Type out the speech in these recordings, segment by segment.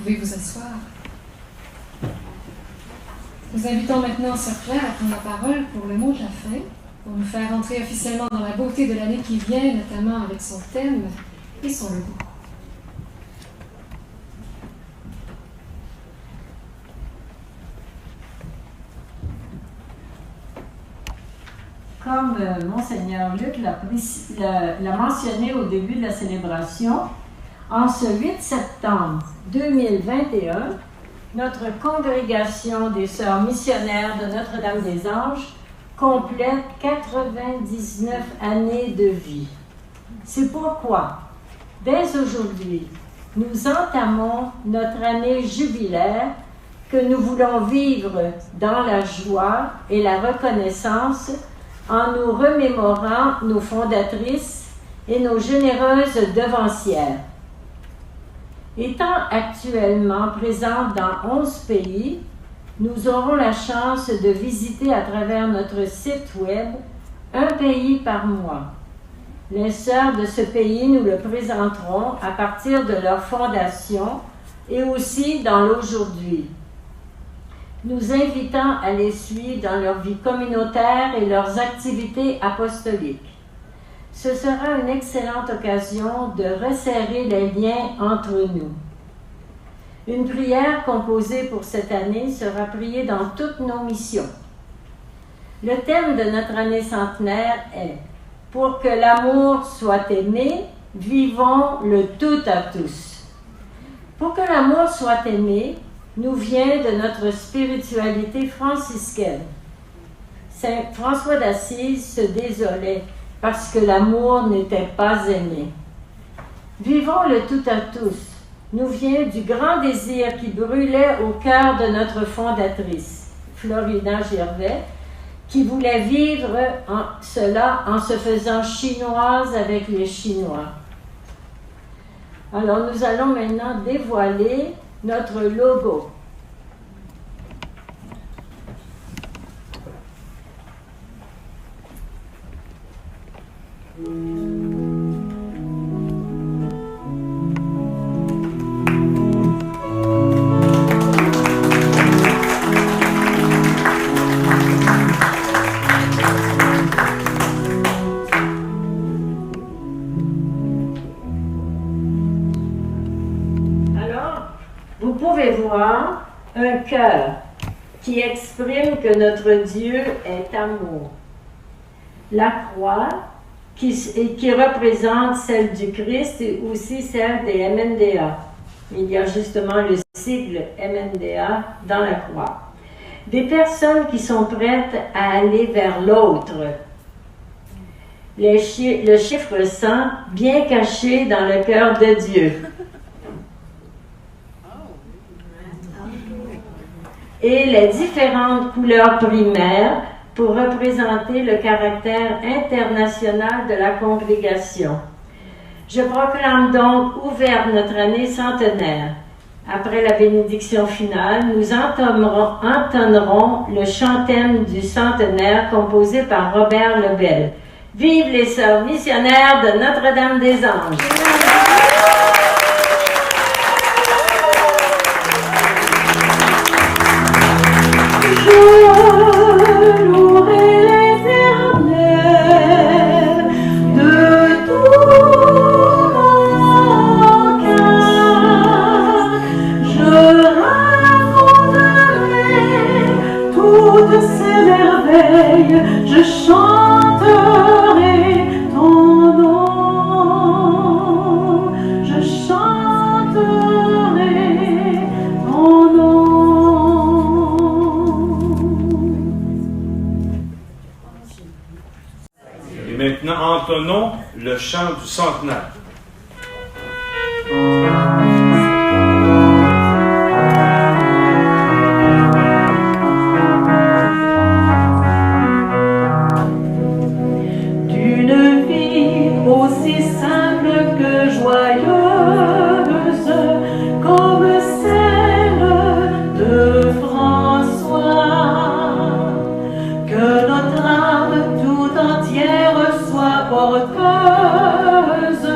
pouvez vous asseoir. Nous invitons maintenant Sœur Claire à prendre la parole pour le mot de la fin, pour nous faire entrer officiellement dans la beauté de l'année qui vient, notamment avec son thème et son logo. Comme Monseigneur Luc l'a mentionné au début de la célébration, en ce 8 septembre 2021, notre congrégation des Sœurs missionnaires de Notre-Dame-des-Anges complète 99 années de vie. C'est pourquoi, dès aujourd'hui, nous entamons notre année jubilaire que nous voulons vivre dans la joie et la reconnaissance en nous remémorant nos fondatrices et nos généreuses devancières. Étant actuellement présentes dans 11 pays, nous aurons la chance de visiter à travers notre site web un pays par mois. Les sœurs de ce pays nous le présenteront à partir de leur fondation et aussi dans l'aujourd'hui, nous invitant à les suivre dans leur vie communautaire et leurs activités apostoliques. Ce sera une excellente occasion de resserrer les liens entre nous. Une prière composée pour cette année sera priée dans toutes nos missions. Le thème de notre année centenaire est « Pour que l'amour soit aimé, vivons le tout à tous ». Pour que l'amour soit aimé, nous vient de notre spiritualité franciscaine. Saint François d'Assise se désolait parce que l'amour n'était pas aimé. Vivons le tout à tous nous vient du grand désir qui brûlait au cœur de notre fondatrice, Florina Gervais, qui voulait vivre cela en se faisant chinoise avec les Chinois. Alors nous allons maintenant dévoiler notre logo. Vous pouvez voir un cœur qui exprime que notre Dieu est amour. La croix qui représente celle du Christ et aussi celle des MNDA. Il y a justement le sigle MNDA dans la croix. Des personnes qui sont prêtes à aller vers l'autre. Le chiffre 100 bien caché dans le cœur de Dieu. Et les différentes couleurs primaires pour représenter le caractère international de la congrégation. Je proclame donc ouverte notre année centenaire. Après la bénédiction finale, nous entonnerons le chant-thème du centenaire composé par Robert Lebel. Vive les sœurs missionnaires de Notre-Dame-des-Anges! Je chanterai ton nom, je chanterai ton nom. Et maintenant, entonnons le chant du centenaire. Porteuse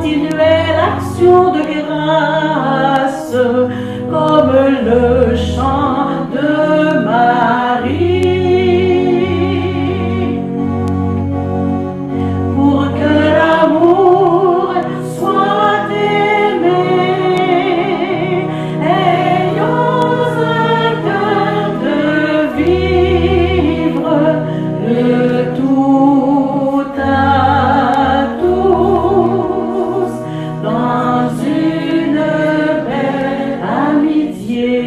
continuelle action de grâce, comme le chant de Marie. Pour que l'amour soit aimé, ayons un cœur de vivre de tout à tous dans une belle amitié.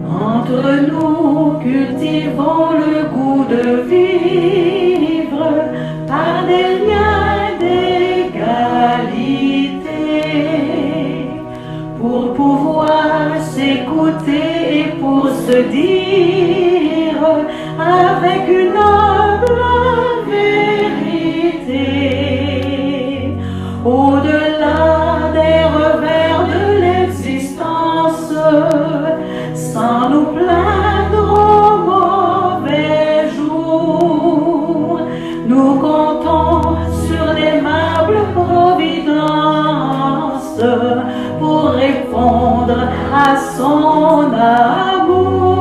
Entre nous, cultivons le goût de vivre par des liens d'égalité, pour pouvoir s'écouter et pour se dire avec une humble vérité, au-delà des revers de l'existence, sans nous plaindre au mauvais jour, nous comptons sur l'aimable providence pour répondre à son amour.